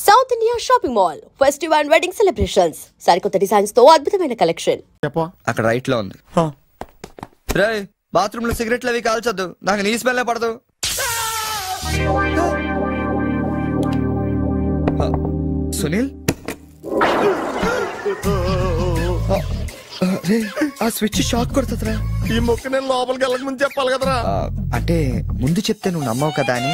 South India shopping mall festival and wedding celebrations సరికొత్త designs తో అద్భుతమైన కలెక్షన్. అక్కడ రైట్ లో ఉంది. రేయ్, బాత్రూమ్ లో సిగరెట్లు అవి కాల్చొద్దు, నాకు నీ స్మెల్ పడదు. సునీల్, ఆ స్విచ్ షాక్ కొడుతుందిరా. ఈ మొక్క నేను లోపలికి వెళ్ళక ముందు చెప్పాలి కదరా. అంటే ముందు చెప్తే నువ్వు నమ్మవు కదా అని.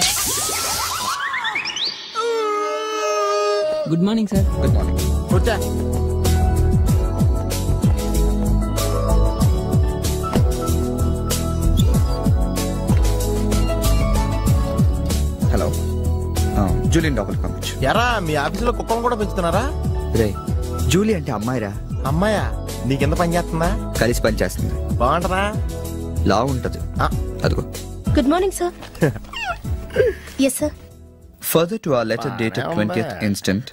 Good morning sir. Good morning. కూర్చో. హలో, జూలియన్ లోపలికి పంపించు. ఎరా మీ ఆఫీసులో కుక్కను కూడా పెంచుతున్నారా? రే, జూలీ అంటే అమ్మాయిరా. అమ్మాయా? నీకెంత పని చేస్తుందా? కలిసి పని చేస్తుంది. బాగుంటదా? లా ఉంటది. అదిగో. Good morning sir. yes sir. Further to our letter dated 20th instant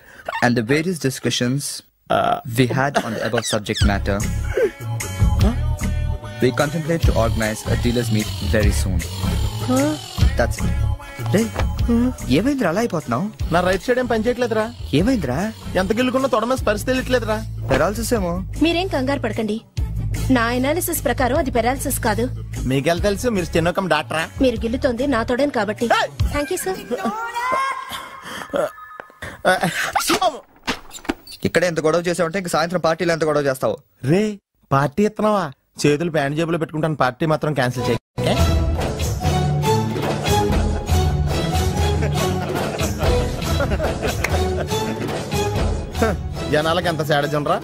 and the various discussions we had on the above subject matter, we contemplate to organize a dealers meet very soon. That's it. రే, ఏమైందిరా అలా అయిపోతున్నావు? నా right side ఏం పని చేయట్లేదురా. ఏమైందిరా? ఎంత గిల్లుకున్నా తొడ మీద స్పర్శ తెలియట్లేదురా. పెరాల్సిస్ ఏమో. మీరేం కంగారు పడకండి, నా అనాలిసిస్ ప్రకారం అది పెరాలిసిస్ కాదు. మీకెళ్ళ తెలుసు, మీరు స్టెనోకం డాక్టరా? మీరు గిల్లుతోంది నా తోడని కాబట్టి. Thank you sir. ఇక్కడ ఎంత గొడవ చేసావంటే ఇంక సాయంత్రం పార్టీలో ఎంత గొడవ చేస్తావు? రే, పార్టీ ఇస్తున్నావా? చేతులు ప్యాంట్ జేబులో పెట్టుకుంటాను, పార్టీ మాత్రం క్యాన్సిల్ చేయి. జనాలకి ఎంత సాడజం రా.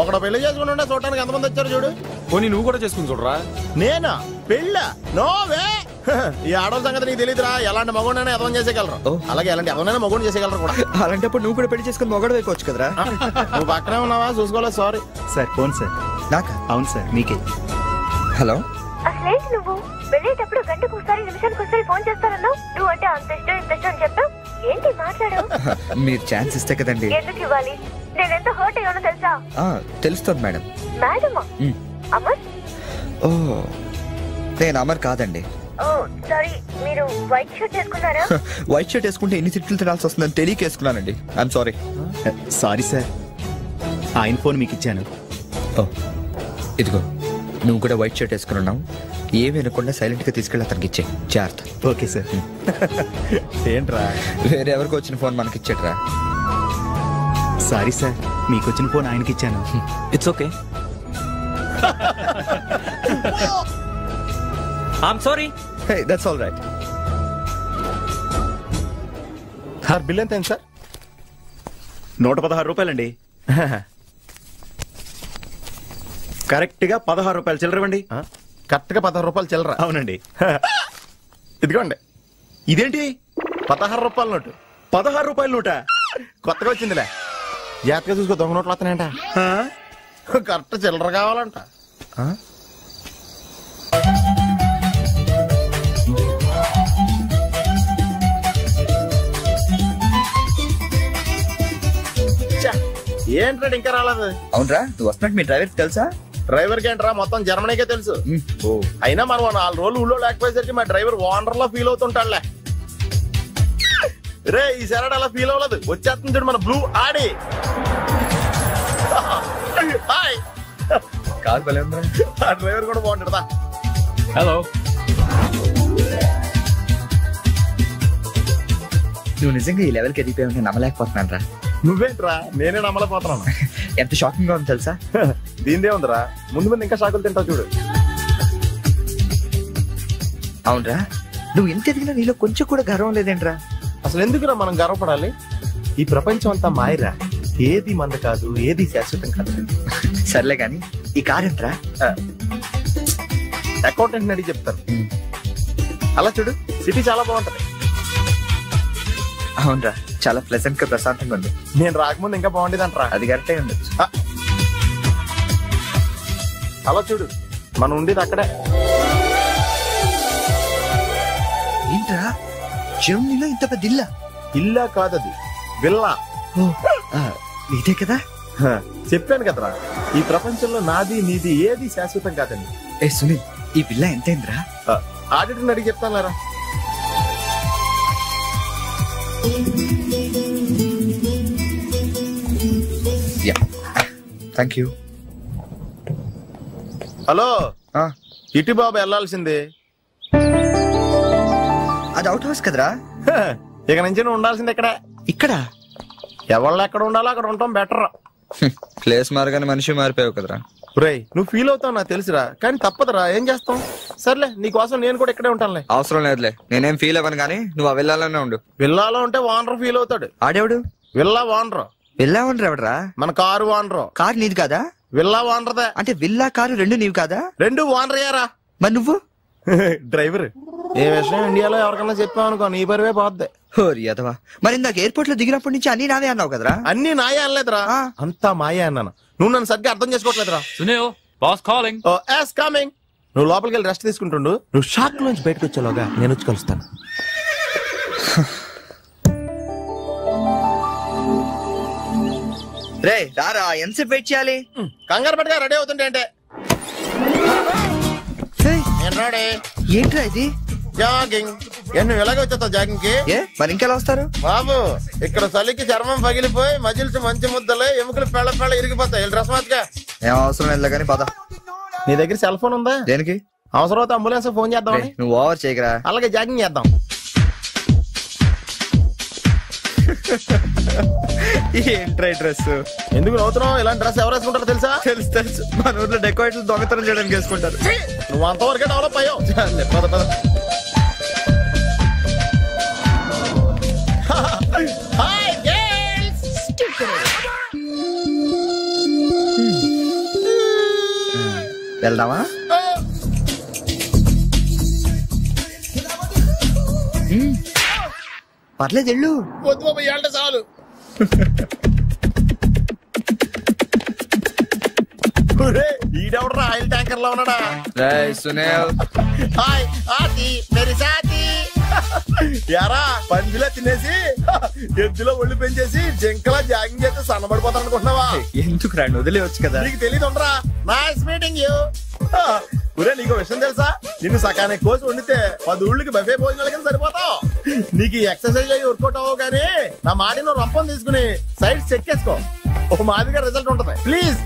ఒకడు పెళ్లి చేసుకుని ఉండే చూడటానికి ఎంతమంది వచ్చారు చూడు. పోనీ నువ్వు కూడా చేసుకుని చూడరా. నేనా? పెళ్ళ? నోవే. ఈ ఆడవాళ్ళ సంగతి నీకు తెలియదురా. ఎలాంటి మగోడైనా ఎదవం చేసేయగలరు, అలాగే ఎలాంటి ఎవరైనా మగోడు చేసేయగలరు కూడా. అలాంటప్పుడు నువ్వు కూడా పెళ్లి చేసుకుని మొగడు వేయవచ్చు కదరా. నువ్వు పక్కనే ఉన్నావా? చూసుకోలేదు. Sorry sir. Phone sir. నాకా? అవును సార్, మీకే. హలో, అసలేంటి నువ్వు వెళ్ళేటప్పుడు గంటకు ఒకసారి నిమిషానికి ఒకసారి ఫోన్ చేస్తానన్నావు. నువ్వు అంటే అంత ఇష్టం ఇంత ఇష్టం అని చెప్పావు. ఏంటి మాట్లాడావు? మీరు ఛాన్స్ ఇస్తే కదండి. ఎందుకు ఇవ్వాలి? నేను ఎంత హర్ట్ అయ్యానో తెలుసా? తెలుస్తుంది మేడం. మేడమా? అమర్? ఓ, నేను అమర్ కాదండి. ఓ సారీ, మీరు వైట్ షర్ట్ వేసుకున్నారా? వైట్ షర్ట్ వేసుకుంటే ఎన్ని తిట్లు తినాల్సి వస్తుందని తెలియక వేసుకున్నానండి. I'm sorry. సారీ సార్, ఆయన ఫోన్ మీకు ఇచ్చాను. ఓ, ఇదిగో, నువ్వు కూడా వైట్ షర్ట్ వేసుకుని ఉన్నావు. ఏమి అనకుండా సైలెంట్ గా తీసుకెళ్ళి అతనికి ఇచ్చే. జాగ్రత్త. Okay sir. ఏంట్రా? వేరే ఎవరికి వచ్చిన ఫోన్ మనకి ఇచ్చేట్రా. సారీ సార్, మీకు వచ్చిన ఫోన్ ఆయనకి ఇచ్చాను. It's okay. I'm sorry. Hey, that's all right. Sir bill ఎంత సార్? 116 రూపాయలండి. కరెక్ట్ గా 16 రూపాయలు చిల్లరవండి. కరెక్ట్ గా 16 రూపాయలు చిల్లర? అవునండి. ఇదిగోండి. ఇదేంటి? 16 రూపాయల నోటు. 16 రూపాయల నోట? కొత్తగా వచ్చిందిలే. జాగ్రత్తగా చూసుకో, దొంగ నోట్లు వస్తానంట. కరెక్ట్ చిల్లర కావాలంట. ఏంట్రా ఇంకా రాలేదు? అవునరా, నువ్వు వస్తున్నట్టు మీ డ్రైవర్ తెలుసా? డ్రైవర్ కి ఏంట్రా, మొత్తం జర్మనీకే తెలుసు. అయినా మనం 4 రోజులు ఊళ్ళో లేకపోయేసరికి మా డ్రైవర్ ఓనర్ లా ఫీల్ అవుతుంటాడులే. రే, ఈ సరడ్ అలా ఫీల్ అవ్వలేదు. వచ్చేస్తుంది చూడు మన బ్లూ ఆడి. హాయ్. కాదు భలే ఉందిరా. ఆ డ్రైవర్ కూడా బాగుంటాడా? హలో. నువ్వు నిజంగా ఈ లెవెల్కి ఎదిగిపోయి నమ్మలేకపోతున్నాను రా. నువ్వేంట్రా, నేనే నమ్మలేకపోతున్నాను. ఎంత షాకింగ్ గా ఉంది తెలుసా? దీనిదే ఉందిరా, ముందు ముందు ఇంకా షాకులు తింటావు చూడు. అవునరా, నువ్వు ఎంత ఎదిగినా నీలో కొంచెం కూడా గర్వం లేదేంట్రా? అసలు ఎందుకురా మనం గర్వపడాలి? ఈ ప్రపంచం అంతా మాయరా. ఏది మంద కాదు, ఏది శాశ్వతం కాదు. సర్లే గాని ఈ కార్ ఎంట్రా? అకౌంటెంట్ అడిగి చెప్తారు. అలా చూడు, సిటీ చాలా బాగుంటది. అవునరా, చాలా ప్లెజెంట్ గా ప్రశాంతంగా ఉంది. నేను రాకముందు ఇంకా బాగుండేది అంటారా? అది కరెక్టే ఉండొచ్చు. అలా చూడు, మనం ఉండేది అక్కడే. ఏంట్రా, జర్మనీలో ఇంత పెద్ద ఇల్లా? ఇల్లా కాదది, విల్లా. ఇదే కదా? చెప్పాను కదరా, ఈ ప్రపంచంలో నాది నీది ఏది శాశ్వతం కాదండి. ఏ సునీల్, ఈ విల్లా ఎంతైందిరా? ఆడిటర్ అడిగి చెప్తాను లేరా. Thank you. హలో, ఇటు బాబు వెళ్ళాల్సింది. అది అవుట్ హౌస్ కదరా. ఇక నుంచి నువ్వు ఉండాల్సింది ఇక్కడ. ఇక్కడ ఎవళ్ళు ఎక్కడ ఉండాలో అక్కడ ఉండటం బెటర్. ప్లేస్ మారగానే మనిషి మారిపోయావు కదరా. రేయ్, నువ్వు ఫీల్ అవుతావు నాకు తెలుసురా, కానీ తప్పదురా, ఏం చేస్తాం. సర్లే, నీకోసం నేను కూడా ఇక్కడే ఉంటానులే. అవసరం లేదులే, నేనేం ఫీల్ అవ్వను కానీ నువ్వు ఆ విల్లాలోనే ఉండు. విల్లాలో ఉంటే ఓనర్ ఫీల్ అవుతాడు. ఆడేవాడు? Villa owner. విల్లా ఓనర్ ఎవడరా? మన కారు ఓనర్. కారు నీది కాదా? విల్లా ఓనర్దే. అంటే విల్లా కారు రెండు నీవి కాదా? రెండు ఓనర్ అయ్యారా. మరి నువ్వు డ్రైవర్. ఏ విషయం ఇండియాలో ఎవరికన్నా చెప్పావు అనుకో, నీ పరివే పోద్ది. యదవా, మరి ఇందాక ఎయిర్పోర్ట్ లో దిగినప్పటి నుంచి అన్ని నావే అన్నావు కదరా. అన్ని నాయే అనలేదురా, అంతా మాయే అన్నాను. నువ్వు నన్ను సరిగ్గా అర్థం చేసుకోవట్లేదురా. Sunil, boss calling. Oh yes coming. నువ్వు లోపలికి వెళ్ళి రెస్ట్ తీసుకుంటుండు. నువ్వు షాక్ నుంచి బయటకు వచ్చేలోగా నేను వచ్చి కలుస్తాను. రే రారా, ఎంతసేపు వెయిట్ చేయాలి? కంగారు పట్టుగా రెడీ అవుతుంటే అంటే నేను రెడీ. ఏంట్రా ఇది? జాగింగ్. నువ్వు ఎలాగ వచ్చేస్తావు జాగింగ్ కి? మరి ఇంకెలా వస్తారు బాబు? ఇక్కడ చలికి చర్మం పగిలిపోయి మజిల్స్ మంచి ముద్దలే, ఎముకలు పెళ్ళ పెళ్ళ ఇరిగిపోతాయి. డ్రెస్ మార్చుగా. ఏం అవసరం లేదు కానీ పద. నీ దగ్గర సెల్ ఫోన్ ఉందా? దేనికి? అవసరం అయితే అంబులెన్స్ ఫోన్ చేద్దాం. నువ్వు ఓవర్ చేయకరా. అలాగే జాగింగ్ చేద్దాం. ఏంట్రా డ్రెస్? ఎందుకు నవ్వుతున్నావు? ఇలాంటి డ్రెస్ ఎవరు వేసుకుంటారో తెలుసా? తెలుసు తెలుసు, మన ఊర్లో డెకోరేట్లు దొంగతనం చేయడానికి వేసుకుంటారు. నువ్వు అంతవరకే డెవలప్ అయ్యావు. పద పద. వెళ్దామా? పర్లేదు వెళ్ళు. వద్దు బాబు, ఏళ్ళ చాలు. ఈడెవడరా ఆయిల్ ట్యాంకర్ లో ఉన్నాడా? సునీల్, హాయ్ ఆతి మేరీ సాతి. యారా, పందిలా తినేసి ఎద్దులో ఒళ్ళు పెంచేసి జింకలా జాగింగ్ చేస్తే సన్నబడిపోతాను అనుకుంటున్నావా? ఎందుకు రాండి, వదిలేవచ్చు కదా. నీకు తెలియదు ఉండరా. Nice meeting you. ఒరే, నీకు విషయం తెలుసా? నిన్ను సకానికి కోసి వండితే 10 ఊళ్ళకి బఫే భోజనాలకి సరిపోతావు. నీకు ఎక్సర్సైజ్ అయ్యి వర్కౌట్ అవ్వవు కానీ నా మాట నువ్వు రంపం తీసుకుని సైడ్ చెక్ చేసుకో. ఒక మాదిరిగా రిజల్ట్ ఉంటుంది. ప్లీజ్.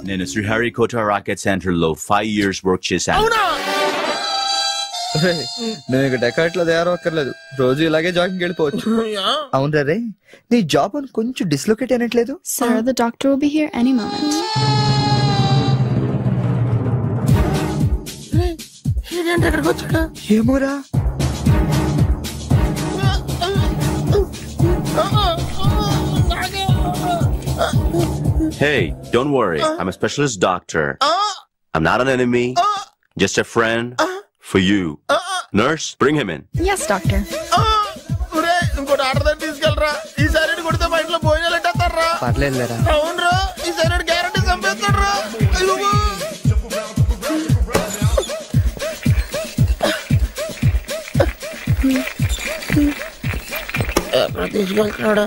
నేను శ్రీహరికోట రాకెట్ సెంటర్ లో 5 years వర్క్ చేశాను. నువ్వు ఇక డెకాట్ లో తయారక్కర్లేదు, రోజు ఇలాగే జాగింగ్ వెళ్ళిపోవచ్చు. అవును రే, నీ జాబ్ అని కొంచెం dislocate అయినట్లేదు. Sir, the doctor will be here any moment. ఏమోరా. Hey, don't worry. I'm a specialist doctor. I'm not an enemy. Just a friend for you. Nurse, bring him in. Yes, doctor. ఇంకోటి order తీసుకెళ్ళరా. ఈ side కొడితే మా ఇంట్లో భోజనాలు ఎట్టేస్తారా? పర్లేదురా. అవునరా, ఈ side guarantee చంపేస్తాడరా. తీసుకెళ్తున్నాడా?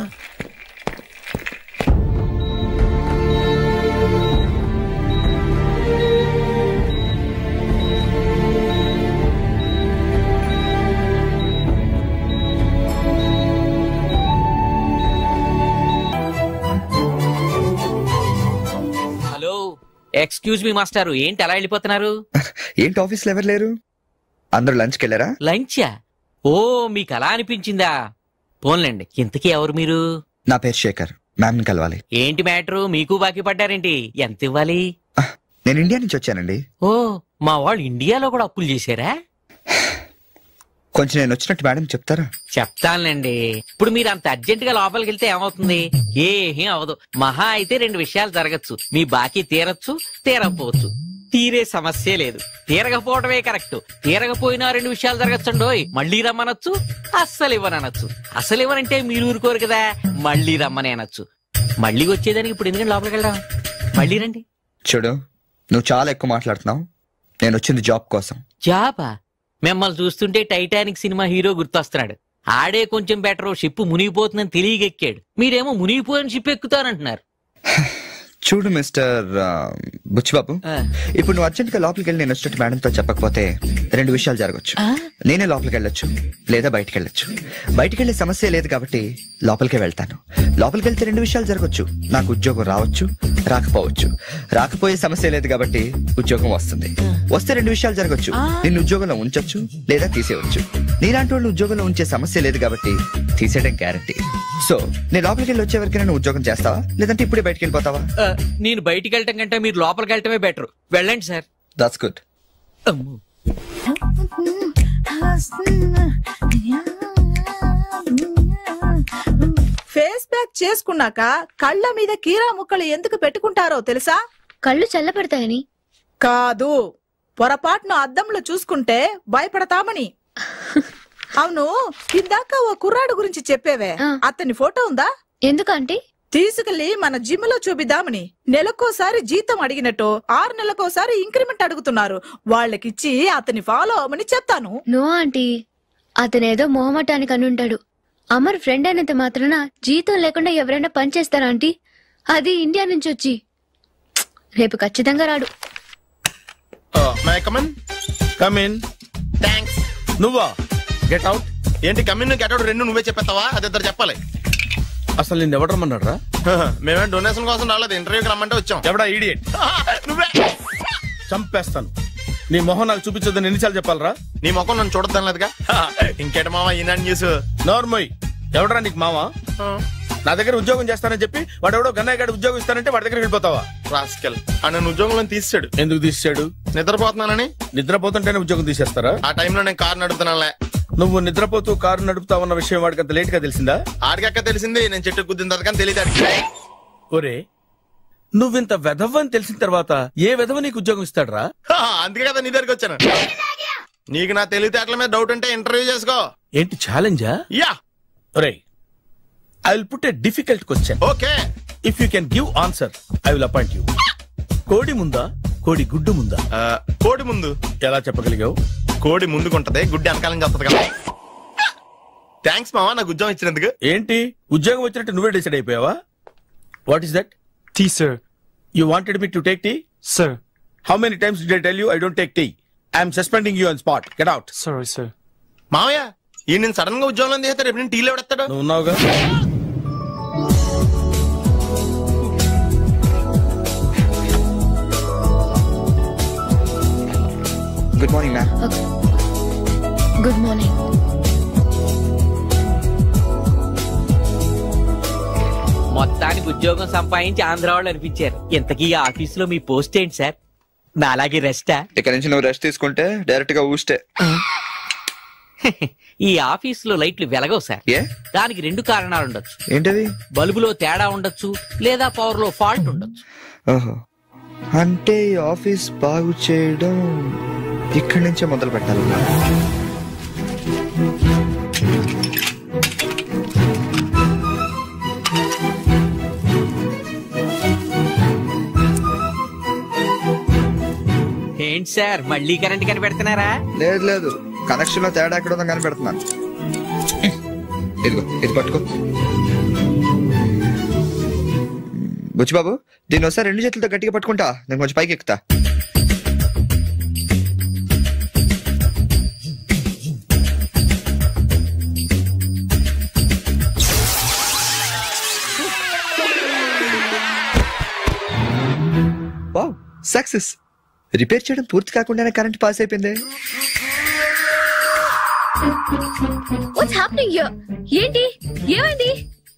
Excuse me మాస్టారు, ఏంటి అలా వెళ్ళిపోతున్నారు? ఏంటి ఆఫీస్ లో ఎవరు లేరు? అందరూ లంచ్కి వెళ్ళారా? లంచా? ఓ, మీకు అలా అనిపించిందా? పోన్లేండి. ఇంతకీ ఎవరు మీరు? నా పేరు శేఖర్. మ్యామ్ కలవాలి. ఏంటి మ్యాటరు? మీకు బాకీ పడ్డారేంటి? ఎంత ఇవ్వాలి? నేను ఇండియా నుంచి వచ్చానండి. ఓ, మా వాళ్ళు ఇండియాలో కూడా అప్పులు చేశారా? కొంచెం నేను వచ్చినట్టు మేడం చెప్తారా? చెప్తానులేండి. ఇప్పుడు మీరు అంత అర్జెంట్ గా లోపలికి వెళ్తే ఏమవుతుంది? ఏమీ అవదు. మహా అయితే 2 విషయాలు జరగచ్చు. మీ బాకీ తీరచ్చు, తీరకపోవచ్చు. తీరే సమస్య లేదు. తీరకపోవడమే కరెక్ట్. తీరకపోయినా 2 విషయాలు జరగచ్చండోయ్. మళ్ళీ రమ్మనొచ్చు, అస్సలు ఇవ్వనొచ్చు. అసలు ఇవ్వనంటే మీరు ఊరుకోరు కదా, మళ్ళీ రమ్మని అనొచ్చు. మళ్ళీ వచ్చేదానికి ఇప్పుడు ఎందుకంటే లోపలికి వెళ్దాం. మళ్ళీ రండి. చూడు, నువ్వు చాలా ఎక్కువ మాట్లాడుతున్నావు. నేను వచ్చింది జాబ్ కోసం. జాబా? మిమ్మల్ని చూస్తుంటే టైటానిక్ సినిమా హీరో గుర్తొస్తున్నాడు. ఆడే కొంచెం బెటర్. షిప్ మునిగిపోతుందని తెలియగెక్కాడు. మీరేమో మునిగిపోయిన షిప్ ఎక్కుతానంటున్నారు. చూడు మిస్టర్ బుచ్చిబాబు, ఇప్పుడు నువ్వు అర్జెంట్ గా లోపలికి వెళ్ళి నేను వచ్చినట్టు మేడంతో చెప్పకపోతే 2 విషయాలు జరగచ్చు. నేనే లోపలికి వెళ్ళొచ్చు, లేదా బయటికి వెళ్ళొచ్చు. బయటికి వెళ్ళే సమస్య లేదు కాబట్టి లోపలికే వెళ్తాను. లోపలికి వెళ్తే 2 విషయాలు జరగచ్చు. నాకు ఉద్యోగం రావచ్చు, రాకపోవచ్చు. రాకపోయే సమస్య లేదు కాబట్టి ఉద్యోగం వస్తుంది. వస్తే 2 విషయాలు జరగచ్చు. నిన్ను ఉద్యోగంలో ఉంచొచ్చు, లేదా తీసేయవచ్చు. నీలాంటి వాళ్ళు ఉద్యోగంలో ఉంచే సమస్య లేదు కాబట్టి తీసేయడం గ్యారంటీ. సో నేను లోపలికి వెళ్ళి వచ్చే వరకు నేను ఉద్యోగం చేస్తావా, లేదంటే ఇప్పుడే బయటికి వెళ్ళిపోతావా? నేను బయటికి వెళ్ళటం కంటే మీరు లోపలికి వెళ్ళటమే బెటర్. వెళ్ళండి sir. That's good. Face pack చేసుకున్నాక కళ్ళ మీద కీరా ముక్కలు ఎందుకు పెట్టుకుంటారో తెలుసా? కళ్ళు చల్లబడతాయని కాదు, పొరపాటును అద్దంలో చూసుకుంటే భయపడతామని. అవును, ఇందాక ఓ కుర్రాడు గురించి చెప్పేవే, అతని ఫోటో ఉందా? ఎందుకంటే తీసుకెళ్లి మన జిమ్ లో చూపిద్దామని. నెలకోసారి జీతం అడిగినట్టు 6 నెలకోసారి ఇంక్రిమెంట్ అడుగుతున్నారు. వాళ్ళకిచ్చి అతని ఫాలో అవ్వమని చెప్తాను. నో ఆంటీ, అతనేదో మొహమాటానికి అనుంటాడు. అమర్ ఫ్రెండ్ అయినంత మాత్రాన జీతం లేకుండా ఎవరైనా పని చేస్తారా ఆంటీ? అది ఇండియా నుంచి వచ్చి. రేపు ఖచ్చితంగా రాడు. నువ్వా? Get out. ఏంటి కమిన్ గెట్ అవుట్ 2 నువ్వే చెప్పేస్తావా? అది ఇద్దరు చెప్పాలి. అసలు నేను ఎవరు రమ్మన్నారా? మేమే డొనేషన్ కోసం రాలేదు, ఇంటర్వ్యూకి రమ్మంటే వచ్చాం. ఎవడా ఈడియట్? నువ్వే. చంపేస్తాను. నీ మొహం నాకు చూపించొద్దని ఎన్నిసార్లు చెప్పాలరా? నీ మొఖం నన్ను చూడద్దాం లేదుగా. ఇంకేట మావా ఈనాడు న్యూస్. నోర్మోయ్, ఎవడరా నీకు మావా? నా దగ్గర ఉద్యోగం చేస్తానని చెప్పి వాడెవడో గన్నయ్య గారి ఉద్యోగం ఇస్తానంటే వాడి దగ్గర వెళ్ళిపోతావా? రాస్కెల్. నన్ను ఉద్యోగంలో తీసాడు. ఎందుకు తీసాడు? నిద్రపోతున్నానని. నిద్రపోతుంటేనే ఉద్యోగం తీసేస్తారా? ఆ టైంలో నేను కారు నడుపుతున్నానులే. నువ్వు నిద్రపోతూ కారు నడుపుతావన్న విషయం వాడికి అంత లేట్ గా తెలిసిందా? ఆడికక్క తెలిసింది, నేను చెట్టు గుద్దిన తర్వాత కానీ తెలియదు. ఒరే, నువ్వింత వెధవ్ అని తెలిసిన తర్వాత ఏ వెధవ నీకు ఉద్యోగం ఇస్తాడరా? అందుకే కదా నీ దగ్గరికి వచ్చాను. నీకు నా తెలివితేటల మీద డౌట్ ఉంటే ఇంటర్వ్యూ చేసుకో. ఏంటి ఛాలెంజా? యా. ఒరే, I will put a difficult question. Okay. If you can give answer, I will appoint you. కోడి ముందా, కోడి గుడ్డు ముందా? కోడి ముందు. ఎలా చెప్పగలిగావు? కోడి ముందుకుంటది, గుడ్డి వెనకాలని చెప్తాది కదా. థ్యాంక్స్ మావా నాకు ఉద్యోగం ఇచ్చినందుకు. ఏంటి ఉద్యోగం వచ్చినట్టు నువ్వే డిసైడ్ అయిపోయావా? What is that? Tea sir. You wanted me to take tea? Sir. How many times did I tell you I don't take tea? I am suspending you on spot. Get out. Sorry, sir. మావయ్య, ఈ నేను sudden గా ఉద్యోగంలో తీస్తే రేపు నేను టీలో పెడతాడు. నువ్వు ఉన్నావుగా. Good morning ma'am. Good morning. మొత్తానికి ఉద్యోగం సంపాదించి ఆంధ్ర వాళ్ళు అనిపించారు. ఇంతకీ ఈ ఆఫీసులో మీ పోస్ట్ ఏంటి సార్? నా అలాగే రెస్టా? ఇక్కడ నుంచి నువ్వు రెస్ట్ తీసుకుంటే డైరెక్ట్ గా ఊస్తే. ఈ ఆఫీసులో లైట్లు వెలగవు సార్. దానికి 2 కారణాలు ఉండొచ్చు. ఏంటది? బల్బులో తేడా ఉండొచ్చు, లేదా పవర్ లో ఫాల్ట్ ఉండొచ్చు. ఓహో, అంటే ఈ ఆఫీస్ బాగు చేయడం ఇక్కడి నుంచే మొదలు పెట్టాలి. ఏంటి సార్ మళ్ళీ కరెంట్ కనిపెడుతున్నారా? లేదు లేదు, కనెక్షన్ లో తేడా ఎక్కడ ఉందని కనిపెడుతున్నాను. ఇదిగో ఇది పట్టుకో. బుచ్చిబాబు, దీన్ని ఒకసారి 2 చేతులతో గట్టిగా పట్టుకుంటా, నేను కొంచెం పైకి ఎక్కుతా. Wow, success. రిపేర్ చేయడం పూర్తి కాకుండానే కరెంట్ పాస్ అయిపోయింది. What's happening here? ఏంటి ఏమైంది?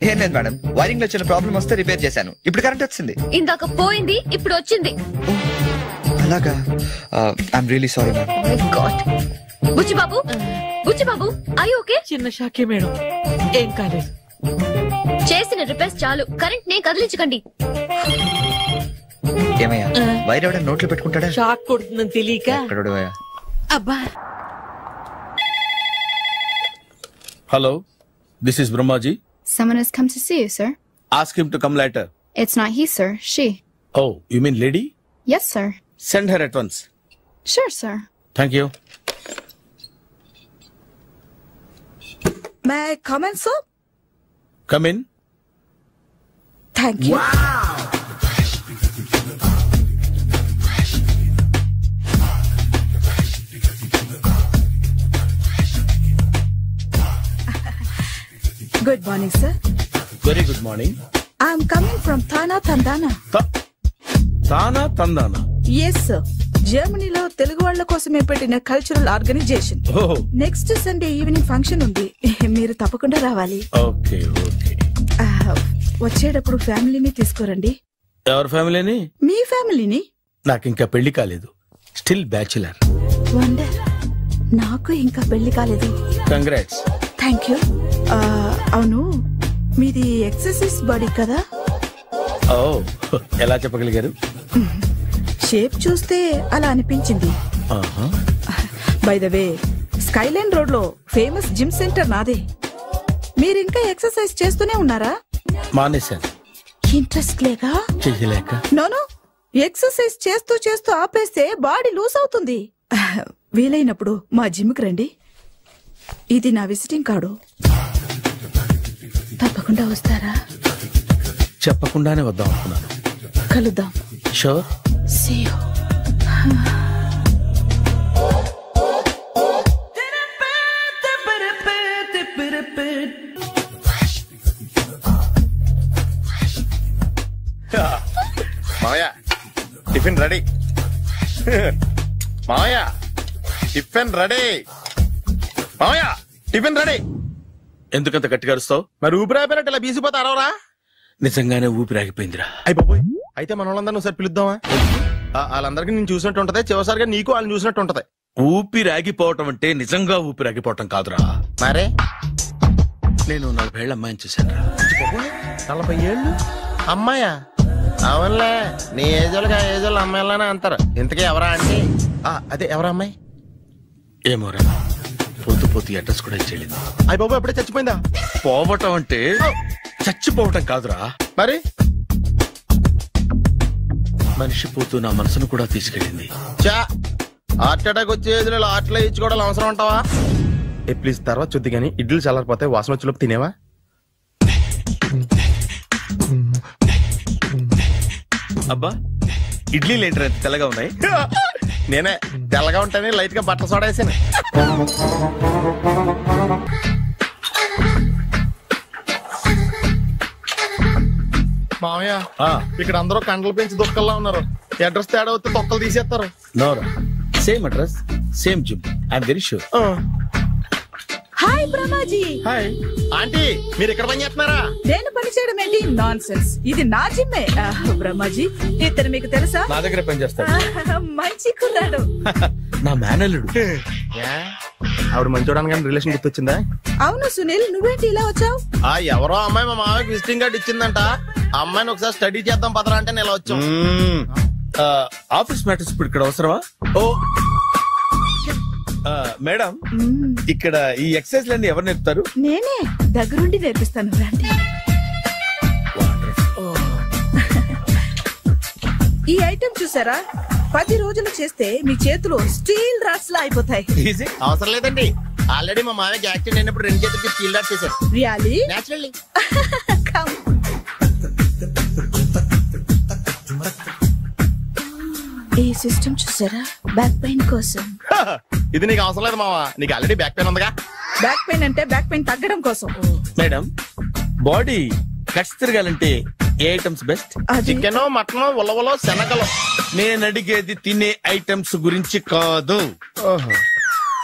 ఏం లేదు మేడం, వైరింగ్ లో చిన్న ప్రాబ్లం వస్తే రిపేర్ చేశాను. ఇప్పుడు కరెంట్ వచ్చింది. ఇందాక పోయింది, ఇప్పుడు వచ్చింది. అలాగా? I'm really sorry ma'am. My God. Buchibabu, Buchibabu, are you okay? చిన్న షాకే మేడం, ఏం కాలేదు. చేసిన రిపేర్స్ చాలు, కరెంట్ నే కదిలించకండి. ఏమయ్యా, వైర్ ఎవడ నోట్లో పెట్టుకుంటాడా? షాక్ కొడుతుందని తెలియక. అబ్బా. Hello, this is Brahmaji. Someone has come to see you, sir. Ask him to come later. It's not he, sir. She. Oh, you mean lady? Yes, sir. Send her at once. Sure, sir. Thank you. May I come in, sir? Come in. Thank you. Wow. Good morning sir. Very good morning. I'm coming from Thana Thandana. Thana Thandana? Yes sir. జర్మనీలో తెలుగు వాళ్ళ కోసమే పెట్టిన cultural organization. Next Sunday evening function ఉంది, మీరు తప్పకుండా రావాలి. Okay okay. వచ్చేటప్పుడు ఫ్యామిలీని తీసుకురండి. ఎవరి ఫ్యామిలీని? మీ ఫ్యామిలీని. నాకు ఇంకా పెళ్లి కాలేదు, స్టిల్ బ్యాచులర్. వండర్. నాకు ఇంకా పెళ్లి కాలేదు. కంగ్రాట్స్. Thank you. అవును, మీది ఎక్సర్సైజ్ బాడీ కదా? ఓ, ఎలా చెప్పగలిగారు? షేప్ చూస్తే అలా అనిపించింది. By the way, Skyline road లో ఫేమస్ జిమ్ సెంటర్ నాదే. మీరు ఇంకా ఎక్సర్సైజ్ చేస్తూనే ఉన్నారా? మానేశాను. ఇంట్రెస్ట్ లేక? చెయ్యలేక. నోను, ఎక్సర్సైజ్ చేస్తూ చేస్తూ ఆపేస్తే బాడీ లూజ్ అవుతుంది. వీలైనప్పుడు మా జిమ్కి రండి. ఇది నా విజిటింగ్ కార్డు. తప్పకుండా వస్తారా? చెప్పకుండానే వద్దాం అనుకున్నాను. కలుద్దాం. షూర్. See you. మావయ్య, టిఫిన్ రెడీ. మావయ్య, టిఫిన్ రెడీ. మావయ్య, టిఫిన్ రెడీ. ఎందుకంత గట్టిగా అరుస్తావు? మరి ఊపిరాయిపోయినట్టు ఇలా బీసిపోతే అరవరా? నిజంగానే ఊపిరాగిపోయిందిరా. అయిపోయి అయితే మన వాళ్ళందరినీ ఒకసారి పిలుద్దామా? వాళ్ళందరికీ నేను చూసినట్టు ఉంటది, చివరిసారిగా నీకు వాళ్ళని చూసినట్టు ఉంటది. ఊపిరాగిపోవటం అంటే నిజంగా ఊపిరాగిపోవటం కాదురా. మరే నేను 40 ఏళ్ల అమ్మాయిని చూశాను. 40 ఏళ్ళు అమ్మాయా? అవునులే, నీ ఏజోళ్ళకి ఆ ఏజోళ్ళు అమ్మాయిలానే అంటారు. ఇంతకీ ఎవరా అంటే? అదే ఎవరా అమ్మాయి? ఏమోరా, పోతూ పోతూ అడ్రస్ కూడా ఇచ్చేళ్ళింది. అయ్య బాబు, ఎప్పుడే చచ్చిపోయిందా? పోవటం అంటే చచ్చిపోవటం కాదురా. మరి మనిషి పోతూ నా మనసును కూడా తీసుకెళ్ళింది. చా, హార్ట్ అటాక్ వచ్చే ఏజ్లో హార్ట్లో ఇచ్చుకోవడం అవసరం ఉంటావా? ప్లీజ్ తర్వాత చూద్ది కానీ ఇడ్లీలు చల్లారిపోతే వాసన వచ్చేలోపు తినేవా? అబ్బా, ఇడ్లీలు ఏంటి అంత తెల్లగా ఉన్నాయి? నేనే తెల్లగా ఉంటానే లైట్ గా బట్టలు సోడేసాను. మామయ్య, ఇక్కడ అందరూ కండలు పెంచి దుక్కల్లా ఉన్నారు. అడ్రస్ తేడా వస్తే తొక్కలు తీసేస్తారు. నోరా, same address, same gym. I'm very sure. Hi Brahmaji. Hi aunty, మీరు ఇక్కడ పని చేస్తున్నారా? నేను పని చేయడం ఏంటి? Nonsense. ఇది నా జిమ్మే. బ్రహ్మాజీ, ఇతను మీకు తెలుసా? నా దగ్గర పని చేస్తాడు. మంచి కుర్రాడు. నా మేనల్లుడు. ఆవిడ మంచి చూడడానికి రిలేషన్ గుర్తొచ్చిందా? అవును సునీల్, నువ్వేంటి ఇలా వచ్చావు? ఎవరో అమ్మాయి మా మామయ్యకి విజిటింగ్ కార్డు ఇచ్చిందంట. ఆ అమ్మాయిని ఒకసారి స్టడీ చేద్దాం పదరా అంటే నేను ఇలా వచ్చాం. ఆఫీస్ మ్యాటర్స్ ఇప్పుడు ఇక్కడ అవసరమా? ఓ మేడం, ఇక్కడ ఈ ఎక్సర్సైజ్ లన్నీ ఎవరు నేర్పుతారు? నేనే దగ్గరుండి నేర్పిస్తాను, రండి. ఈ ఐటెం చూసారా? 10 రోజులు చేస్తే మీ చేతులు స్టీల్ రాట్స్ లా అయిపోతాయి. అవసరం లేదండి, ఆల్రెడీ మా మామయ్యకి యాక్సిడెంట్ అయినప్పుడు 2 చేతులకి స్టీల్ రాట్స్ చేశారు. రియల్లీ? నేచురల్లీ. ఈ సిస్టమ్ చూసారా? బ్యాక్ పెయిన్ కోసం. ఇది నీకు అవసరం లేదు మావా, నీకు ఆల్రెడీ బ్యాక్ పెయిన్ ఉందిగా. బ్యాక్ పెయిన్ అంటే బ్యాక్ పెయిన్ తగ్గడం కోసం. మేడం, బాడీ కట్స్ తిరగాలంటే ఏ ఐటమ్స్ బెస్ట్? చికెన్, మటన్, ఉలవలో, శనగలు. నేను అడిగేది తినే ఐటమ్స్ గురించి కాదు,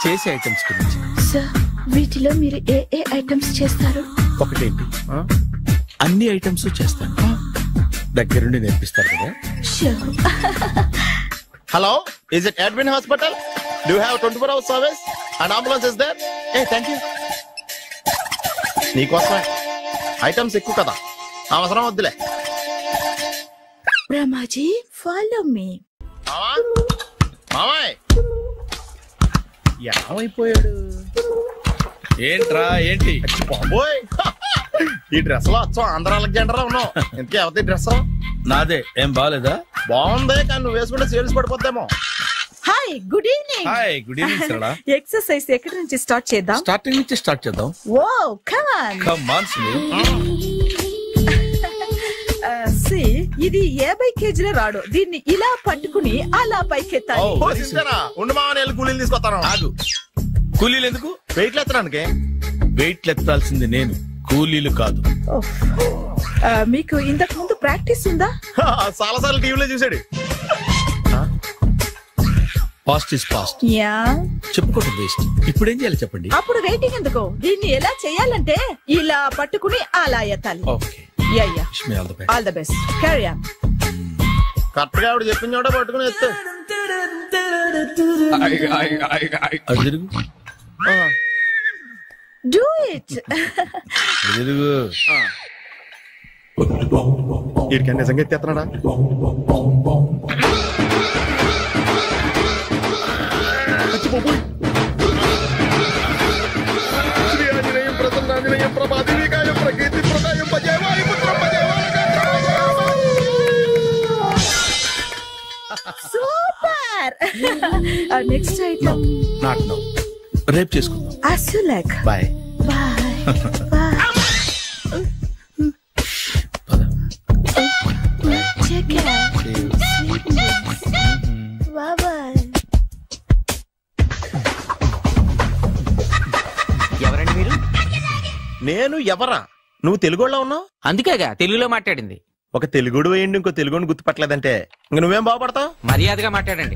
చేసే ఐటమ్స్ గురించి. సార్, వీటిలో మీరు ఏ ఏ ఐటమ్స్ చేస్తారు? ఒకటేంటి, అన్ని ఐటమ్స్ చేస్తాను. దగ్గరుండి నేర్పిస్తారు కదా. Hello, is it admin hospital? Do you have 24 hours service and ambulance is there? Thank you. నీకోసమే ఐటమ్స్ ఎక్కువ కదా, అవసరం వద్దులే. Brahmaji, follow me. మామాయ్ ఏమైపోయాడు? ఏంట్రా ఏంటి? బాబోయ్, ఈ డ్రెస్ లో వచ్చాం ఆంధ్ర అలెగ్జాండర్ ఉన్నావు. ఇంకే అవతీ డ్రెస్ నాదే. ఏం బాగాలేదా? బాగుంది, కానీ నువ్వు వేసుకుంటే సేల్స్ పడిపోద్దేమో. Hi, good evening. Hi, good evening Sarala. Exercise ఎక్కడి నుంచి స్టార్ట్ చేద్దాం? స్టార్టింగ్ నుంచి స్టార్ట్ చేద్దాం. Oh come on. Come on Sunil. ఇది 50 కేజీల రాడు. దీన్ని ఇలా పట్టుకుని అలా పైకెత్తాలి. ఉండు మామ, నేను కూలీలు తీసుకొస్తాను. ఆగు, కూలీలు ఎందుకు? వెయిట్లు ఎత్తడానికి. వెయిట్లు ఎత్తాల్సింది నేను, కూలీలు కాదు. మీకు ఇంతకు ముందు ప్రాక్టీస్ ఉందా? చాలా సార్లు టీవీలో చూసాడు. Past is past. యా, చెప్పుకోవడం వేస్ట్. ఇప్పుడు ఏం చేయాలి చెప్పండి. అప్పుడు వెయిటింగ్ ఎందుకు? దీన్ని ఎలా చేయాలంటే ఇలా పట్టుకుని అలా ఎత్తాలి. Okay, ya ya, all the best. Carry on. Correct గా ఆవిడ చెప్పిన చోట పట్టుకుని ఎత్తు. Do it. వీడికి నిజంగా ఎత్తేస్తున్నాడా? శ్రీ ఆంజనేయం ప్రసన్నాంజనేయం ప్రభాదేవికాయం ప్రకీర్తి ప్రదాయం భజేవాయు పుత్రం super. Next item. Not now, రేపు చేసుకుందాం. As you like. Bye. Check it out. Bye. ఎవరండి మీరు? నేను ఎవరా? నువ్వు తెలుగులో ఉన్నావు. అందుకేగా తెలుగులో మాట్లాడింది. ఒక తెలుగుడు వేయండి, ఇంకో తెలుగుని గుర్తుపట్టలేదంటే ఇంక నువ్వేం బాగుపడతావు? మర్యాదగా మాట్లాడండి.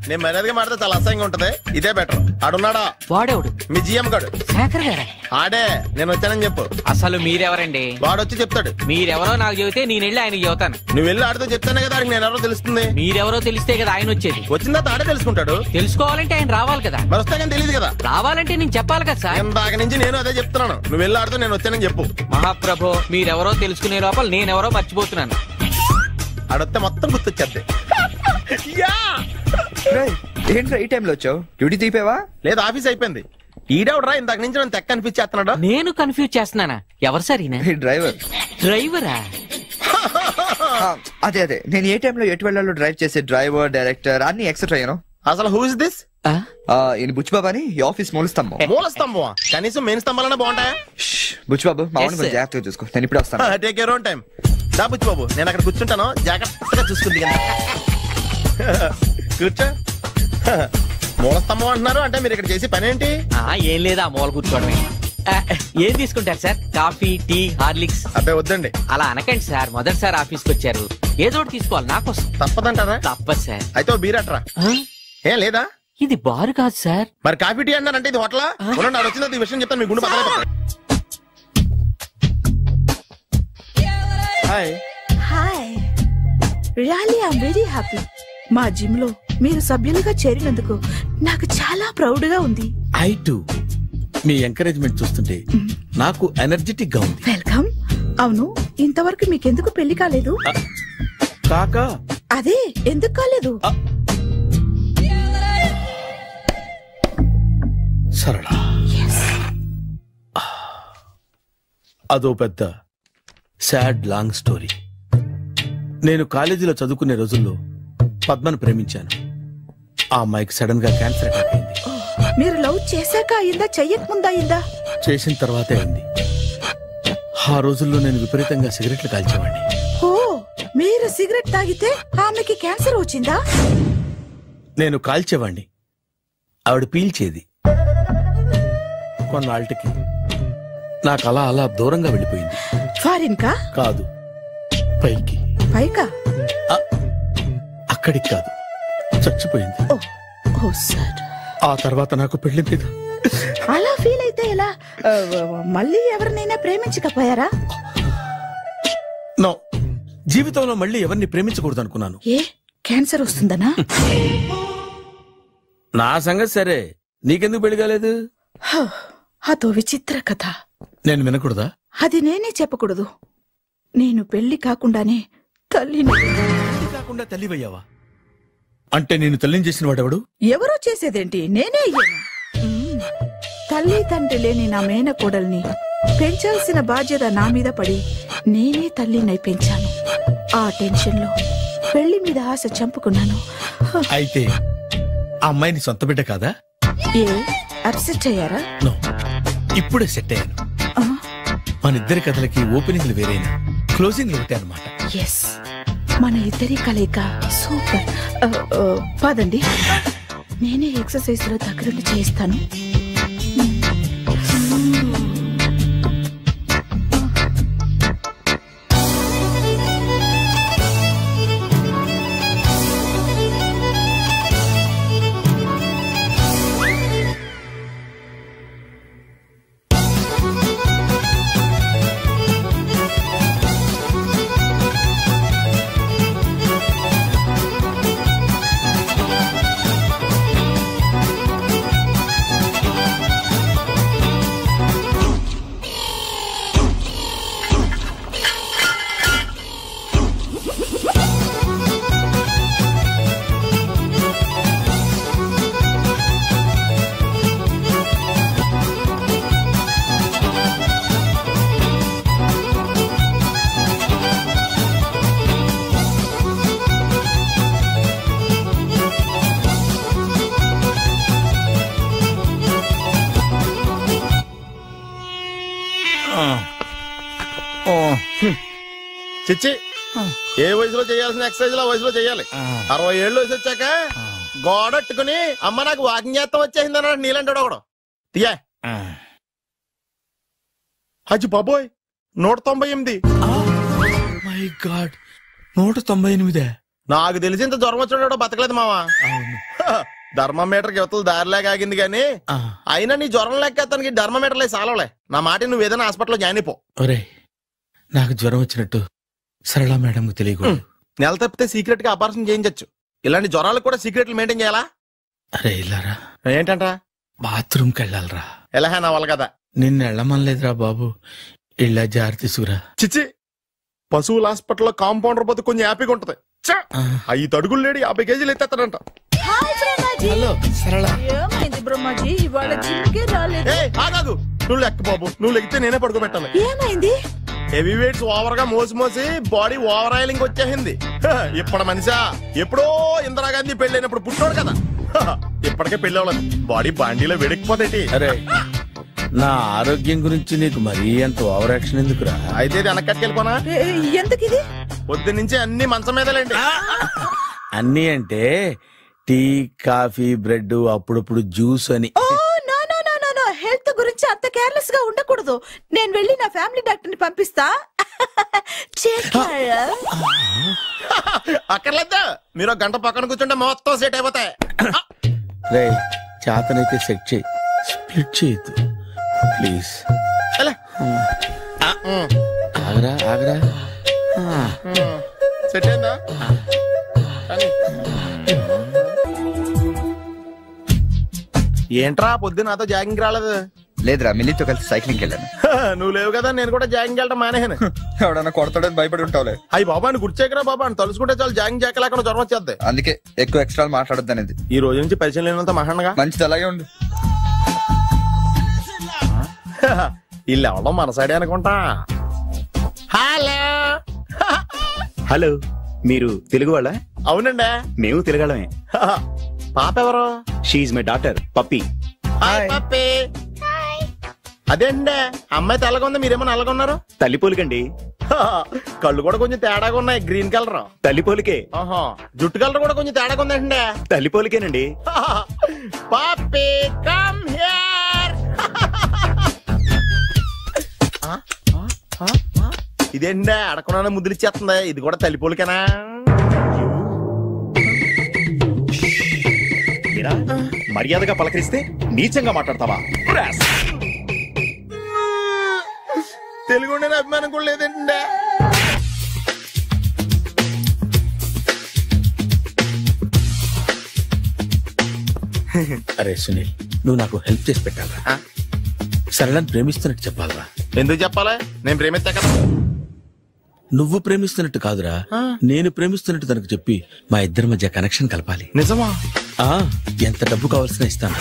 నేను మర్యాదగా మాట్లాడితే చాలా అసహ్యంగా ఉంటది. ఇదే బెటర్. ఆడున్నాడా? వాడేవుడు? మీ జిఎం గాడు. శేఖర్ గారా? ఆడే. నేను వచ్చానని చెప్పు. అసలు మీరెవరండి? వాడొచ్చి చెప్తాడు. మీరెవరో నాకు చెబితే నేను వెళ్ళి ఆయనకి చెబుతాను. నువ్వు వెళ్ళి ఆడితో చెప్తానే కదా ఆడికి నేను ఎవరో తెలుస్తుంది. మీరెవరో తెలిస్తే కదా ఆయన వచ్చేది. వచ్చిందా ఆడే తెలుసుకుంటాడు. తెలుసుకోవాలంటే ఆయన రావాలి కదా. మరి వస్తే కానీ తెలియదు కదా. రావాలంటే నేను చెప్పాలి కదా సార్. ఇందాక నుంచి నేను అదే చెప్తున్నాను. నువ్వు వెళ్ళి ఆడితో నేను వచ్చానని చెప్పు. మహాప్రభు, మీరెవరో తెలుసుకునే లోపల నేనెవరో మర్చిపోతున్నాను. ఆడొస్తే మొత్తం గుర్తొచ్చేద్ది. ఏంట్రా ఈ టైంలో వచ్చావు? డ్యూటీ తీపేవా? లేదు, ఆఫీస్ అయిపోయింది. ఈడెవడరా ఇందాక నుంచి నన్ను తెక్క అనిపించేస్తున్నాడు. నేను కన్ఫ్యూజ్ చేస్తున్నానా? ఎవరు సార్ ఈయన? డ్రైవర్. డ్రైవరా? అదే నేను ఏ టైంలో ఎటు వెళ్ళాలో డ్రైవ్ చేసే డ్రైవర్, డైరెక్టర్ అన్ని ఎక్సెట్రా. యూనో. అసలు హూ ఇస్ దిస్? ఈయన బుచ్చిబాబు అని ఈ ఆఫీస్ మూలస్తంభం. మూలస్తంభం? కనీసం మెయిన్ స్తంభాలనే బాగుంటాయా? బుచ్చిబాబు మా కొంచెం జాగ్రత్తగా చూసుకో. నేను ఇప్పుడు వస్తాను. Take your own time. దా బుచ్చిబాబు, నేను అక్కడ కూర్చుంటాను. జాగ్రత్తగా చూసుకుంది కదా. కూర్చో. మూలస్తంభం అంటున్నారు అంటే మీరు ఇక్కడ చేసే పని ఏంటి? ఏం లేదా, మూల కూర్చోవడమే. ఏం తీసుకుంటారు సార్? Coffee, tea, Horlicks? అబ్బాయి వద్దండి. అలా అనకండి సార్, మొదటిసారి ఆఫీస్కి వచ్చారు. ఏదో ఒకటి తీసుకోవాలి. నాకోసం. తప్పదంటారా? తప్పదు సార్. అయితే ఓ బీర్ అట్రా. ఏం లేదా? ఇది బారు కాదు సార్. మరి కాఫీ, టీ అన్నారంటే ఇది హోటలా? నాడు వచ్చింది ఈ విషయం చెప్తాను. మీ గుండె పక్కన. Hi. Really I'm very happy. మా జిమ్ లో మీరు సభ్యులుగా చేరినందుకు నాకు చాలా ప్రౌడ్ గా ఉంది. I to. మీ ఎంకరేజ్మెంట్ చూస్తుంటే నాకు ఎనర్జెటిక్ గా ఉంది. వెల్కమ్. అవును, ఇంతవరకు మీకెందుకు పెళ్లి కాలేదు? కాకా. అదే ఎందుకు కాలేదు? సరళ, అదో పెద్ద సాడ్ లాంగ్ స్టోరీ. నేను కాలేజీలో చదువుకునే రోజుల్లో పద్మను ప్రేమించాను. ఆ అమ్మాయికి సడన్ గా క్యాన్సర్ అటాక్ అయింది. మీరు లవ్ చేశాక అయిందా, చెయ్యక ముందా అయిందా? చేసిన తర్వాతే అయింది. ఆ రోజుల్లో నేను విపరీతంగా సిగరెట్లు కాల్చేవాడిని. ఓ, మీరు సిగరెట్ తాగితే ఆమెకి క్యాన్సర్ వచ్చిందా? నేను కాల్చేవాణ్ణి, ఆవిడ పీల్చేది. కొన్నాళ్ళకి నాకు అలా అలా దూరంగా వెళ్ళిపోయింది. ఫారిన్ కా? కాదు, పైకి. పైకా? అక్కడికి కాదు, చచ్చిపోయింది. ఓ సార్. ఆ తర్వాత నాకు పెళ్లి మీద. అలా ఫీల్ అయితే ఎలా? మళ్ళీ ఎవరినైనా ప్రేమించకపోయారా? నో, జీవితంలో మళ్ళీ ఎవరిని ప్రేమించకూడదు అనుకున్నాను. ఏ, క్యాన్సర్ వస్తుందనా? నా సంగతి సరే, నీకెందుకు పెళ్లి కాలేదు? అదో విచిత్ర కథ. నేను వినకూడదా? అది నేనే చెప్పకూడదు. నేను పెళ్లి కాకుండానే తల్లిని. కాకుండా తల్లివయ్యావా? అంటే నేను తల్లిని చేసిన వాడెవడు? ఎవరో చేసేదేంటి, నేనే అయ్యాను. తల్లి తండ్రి లేని నా మేనకోడల్ని పెంచాల్సిన బాధ్యత నా మీద పడి నేనే తల్లినై పెంచాను. ఆ టెన్షన్ లో పెళ్లి మీద ఆశ చంపుకున్నాను. అయితే ఆ అమ్మాయిని సొంత బిడ్డ కాదా? ఏ, అప్సెట్ అయ్యారా? నో, ఇప్పుడే సెట్ అయ్యాను. మన ఇద్దరి కథలకి ఓపెనింగ్లు వేరైనా క్లోజింగ్లు ఒకటే అన్నమాట. ఎస్, మన ఇద్దరి కలయిక సూపర్. పదండి, నేనే ఎక్సర్సైజ్ లో దగ్గరుండి చేయిస్తాను. చిచ్చి ఏ వయసులో చేయాల్సిన ఎక్సర్సైజ్ ఆ వయసులో చేయాలి. 60 ఏళ్ళు వయసు వచ్చాక గోడట్టుకుని అమ్మ నాకు వాకింగ్ చేస్తాం వచ్చేసింది అన్నాడు నీలంటాడు ఒకడు. తీయా అచ్చి బాబోయ్ 198. My God 198. నాకు తెలిసి ఇంత జ్వరం వచ్చాడు బతకలేదు మావా. ధర్మమీటర్ యువతలు దారిలాగా ఆగింది గాని అయినా నీ జ్వరం లెక్క అతనికి ధర్మమీటర్లే సాలవలే. నా మాట నువ్వు ఏదైనా హాస్పిటల్లో జాయిన్ అయిపో. ఒరే నాకు జ్వరం వచ్చినట్టు సరళ మేడం తెలియకూడదు. నెల తప్పితే సీక్రెట్ గా ఆపరేషన్ చేయించచ్చు. ఇలాంటి జ్వరాలకు కూడా సీక్రెట్లు మెయింటైన్ చేయాలా? అరే ఇల్లారా ఏంటంట? బాత్రూమ్కి వెళ్ళాలరా. ఎలా నా వాళ్ళ కదా నిన్ను వెళ్ళమనలేదురా బాబు. ఇళ్ళ జారి తీసుకురా. చిచ్చి పశువుల హాస్పిటల్లో కాంపౌండర్ పోతే కొంచెం హ్యాపీగా ఉంటది. 5 అడుగులు లేడి 50 కేజీలు ఎత్తేస్తాడంట. హలో సరళ. ఏమైంది బ్రహ్మాజీ ఇవాళ జిమ్కే రాలేదు? ఆగాదు నువ్వు లెక్క బాబు. నువ్వు లెక్కితే నేనే పడుకోబెట్టాలి. ఏమైంది? హెవీ వెయిట్స్ ఓవర్ గా మోసి మోసి బాడీ ఓవర్ ఆయిలింగ్ వచ్చేసింది. ఇప్పుడు మనిషా ఎప్పుడో ఇందిరాగాంధీ పెళ్ళైనప్పుడు పుట్టాడు కదా. ఇప్పటికే పెళ్లి అవ్వలేదు. బాడీ బాండీలో వెడికిపోతేటి. అరే నా ఆరోగ్యం గురించి నీకు మరీ అంత ఓవర్ యాక్షన్ ఎందుకురా? అయితే ఇది వెనక్కట్టుకెళ్ళిపోనా? ఎందుకు ఇది? పొద్దు నుంచి అన్ని మంచం మీదలేండి. అన్ని అంటే టీ కాఫీ బ్రెడ్ అప్పుడప్పుడు జ్యూస్ అని. హెల్త్ గురించి అంత కేర్లెస్ గా ఉండకూడదు. నేను వెళ్ళి నా ఫ్యామిలీ డాక్టర్ ని పంపిస్తా. అక్కర్లేదా? మీరు గంట పక్కన కూర్చుంటే మొత్తం సెట్ అయిపోతాయి. రే చేతనైతే సెట్ చేయి, స్ప్లిట్ చేయొద్దు ప్లీజ్. ఆగరా ఆగరా. సెట్ అయిందా? ఏంట్రా పొద్దున్న నాతో జాగింగ్ రాలేదు? లేదురా మిల్లితో కలిసి సైక్లింగ్ వెళ్ళాను. నువ్వు లేవు కదా నేను కూడా జాగింగ్ వెళ్ళడం మానేహాను. ఎవడన్నా కొడతాడని భయపడి ఉంటావులే. అయ్యి బాబా అని గుర్చేకరా బాబా అని తలుసుకుంటే చాలు జాగింగ్ చేయలేకుండా జ్వరం వచ్చేద్ది. అందుకే ఎక్కువ ఎక్స్ట్రా మాట్లాడొద్దు అనేది. ఈ రోజు నుంచి పరిచయం లేనంత మహాన్గా మంచిది అలాగే ఉండు. వీళ్ళు ఎవడం మన సైడే అనుకుంటా. హలో హలో మీరు తెలుగు వాళ్ళ? అవునండి మేము తెలుగాళ్ళమే. పాప ఎవరు? She's my daughter Pappi. Hi Pappi. అదేండి అమ్మాయి తెల్లగా ఉంది మీరేమో నల్లగా ఉన్నారు. తల్లిపోలికండి. కళ్ళు కూడా కొంచెం తేడాగా ఉన్నాయి. Green colour. తల్లిపోలికే. జుట్టు కలర్ కూడా కొంచెం తేడాగా ఉందండి. తల్లిపోలికేనండి. పప్పి కమ్ హియర్. ఇదేండి అడగకుండా ముద్దులు ఇచ్చేస్తుంది. ఇది కూడా తల్లిపోలికేనా? మర్యాదగా పలకరిస్తే నీచంగా మాట్లాడతావా? తెలుగు అభిమానం కూడా లేదండి. అరే సునీల్ నువ్వు నాకు హెల్ప్ చేసి పెట్టాలరా. సరళని ప్రేమిస్తున్నట్టు చెప్పాలరా. ఎందుకు చెప్పాలి? నేను ప్రేమిస్తా కదా. నువ్వు ప్రేమిస్తున్నట్టు కాదురా, నేను ప్రేమిస్తున్నట్టు తనకు చెప్పి మా ఇద్దరి మధ్య కనెక్షన్ కలపాలి. నిజమా? ఎంత డబ్బు కావాల్సిన ఇస్తాను.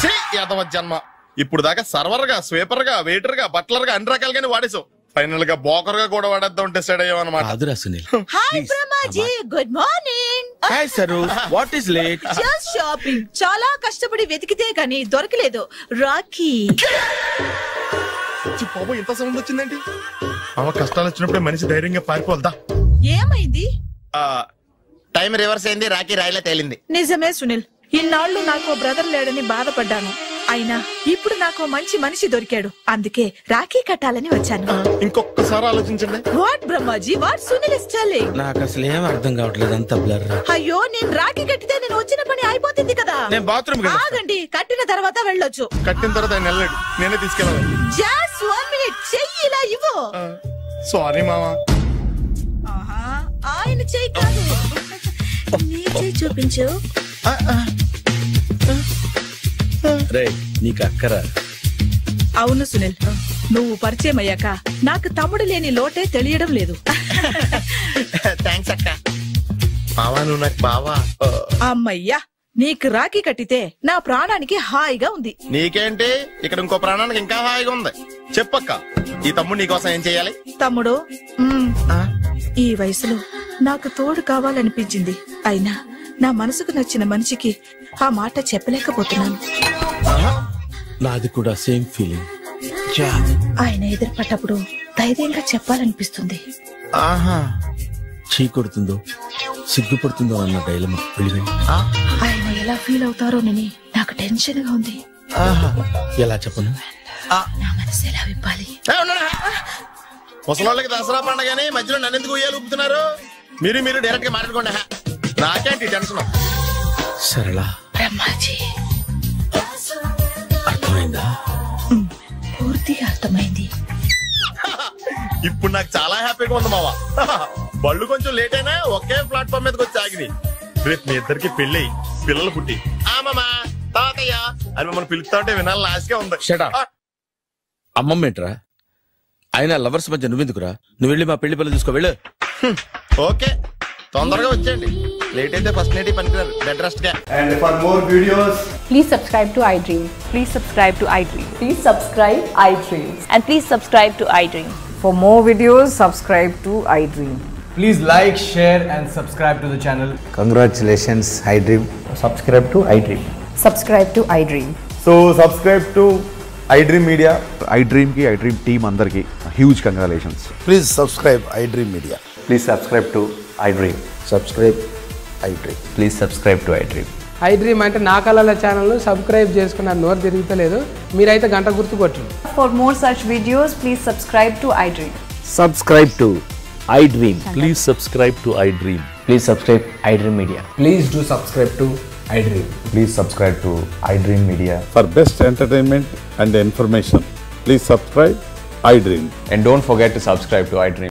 జన్మ ఇప్పుడు దాకా సర్వర్ గా, స్వీపర్ గా, వెయిటర్ గా, బట్లర్ గా అన్ని రకాలుగానే వాడేసావు. ఫైనల్ గా బోకర్ గా కూడా వాడేద్దాం డిసైడ్ అయ్యామన్నమాట. కాదురా Sunil. Hi Brahmaji, good morning. Hi sir, what is late? Just shopping. చాలా కష్టపడి వెతికితే గానీ దొరకలేదు. రాఖీ. బాబు ఇంత సౌండ్ వచ్చిందేంటి? అవ కష్టాలు వచ్చినప్పుడే మనిషి ధైర్యంగా పారిపోల్దా. ఏమైంది? టైం రివర్స్ అయింది. రాఖీ రాయిలా తేలింది. నిజమే సునీల్, ఇన్నాళ్ళు నాకు బ్రదర్ లేడని బాధపడ్డాను. అయినా ఇప్పుడు నాకు మంచి మనిషి దొరికాడు. అందుకే రాఖీ కట్టాలని వచ్చాను. ఇంకొకసారి ఆలోచించండి. What Brahmaji, what Sunil is telling? నాకు అసలు ఏం అర్థం కావట్లేదు, అంత బ్లర్. అయ్యో, నేను రాఖీ కట్టితే నేను వచ్చిన పని అయిపోతుంది కదా. నేను బాత్రూమ్ ఆగండి, కట్టిన తర్వాత వెళ్ళొచ్చు. కట్టిన తర్వాత ఆయన వెళ్ళాడు, నేనే తీసుకెళ్ళాలి. జస్ట్ 1 minute, చెయ్యి ఇలా ఇవ్వు. సారీ మామా. ఆయన చెయ్యి కాదు, నీ చెయ్యి చూపించు. రే నీకు అక్కరా? అవును సునీల్, నువ్వు పరిచయం అయ్యాక నాకు తమ్ముడు లేని లోటే తెలియడం లేదు. థ్యాంక్స్ అక్క. బావా నువ్వు నాకు బావా. అమ్మయ్యా, నీకు రాఖీ కట్టితే నా ప్రాణానికి హాయిగా ఉంది. నీకేంటి, ఇక్కడ ఇంకో ప్రాణానికి ఇంకా హాయిగా ఉంది. చెప్పక్క, ఈ తమ్ముడు నీకోసం ఏం చెయ్యాలి? తమ్ముడు, ఈ వయసులో నాకు తోడు కావాలనిపించింది. అయినా నా మనసుకు నచ్చిన మనిషికి ఆ మాట చెప్పలేకపోతున్నాను. నాది కూడా సేమ్ ఫీలింగ్. ఆయన ఎదురుపడ్డప్పుడు ధైర్యంగా చెప్పాలనిపిస్తుంది. ఆహా చీ కొడుతుందో సిగ్గుపడుతుందో అన్న డైలమా వెళ్ళి ఆయన ఎలా ఫీల్ అవుతారోనని నాకు టెన్షన్ గా ఉంది. ఎలా చెప్పను? నా మనసు ఎలా విప్పాలి? ముసలోళ్ళకి దసరా పండగని మధ్యలో నన్ను ఎందుకు ఉయ్యాలు ఊపుతున్నారు? మీరు డైరెక్ట్ గా మాట్లాడుకోండి. నాకేంటి టెన్షన్? సరళ బ్రహ్మాజీ అర్థమైందా? పూర్తిగా అర్థమైంది. ఇప్పుడు నాకు చాలా హ్యాపీగా ఉంది మావా. బళ్ళు కొంచెం లేట్ అయినా ఒకే ప్లాట్ఫామ్ మీదకి వచ్చి ఆగింది. రేపు మీ ఇద్దరికి పెళ్ళి పిల్లలు పుట్టి మామా తాతయ్య అని మిమ్మల్ని పిలుస్తా ఉంటే వినాలని ఆశగా ఉంది. అమ్మమ్మ ఏంట్రా? అయినా లవర్స్ మధ్య నువ్వెందుకురా? నువ్వు వెళ్ళి మా పెళ్లి పిల్లలు చూసుకో వెళ్ళు. ఓకే తొందరగా వచ్చేయండి. లేట్ అయితే ఫస్ట్ నైట్ పనికిరారు. బెడ్ రెస్ట్ గా. And for more videos, please subscribe to iDream. Please subscribe to iDream. Please subscribe iDream. And please subscribe to iDream. For more videos, subscribe to iDream. please like, share and subscribe to the channel. Congratulations, iDream. Subscribe to iDream. Subscribe to iDream. So subscribe to iDream Media. iDream ki iDream team andarki huge congratulations. Please subscribe iDream Media. Please subscribe to iDream. Subscribe iDream. Please subscribe to iDream. iDream అంటే నా కళల channel subscribe చేసుకున్న నోరు తిరుగుతలేదు. మీరైతే గంట గుర్తు కొట్టండి. For more such videos, please subscribe to iDream. Subscribe to iDream. Please subscribe to iDream. Please subscribe iDream Media. Please do subscribe to iDream. Please subscribe to iDream Media. For best entertainment and information, please subscribe iDream. And don't forget to subscribe to iDream.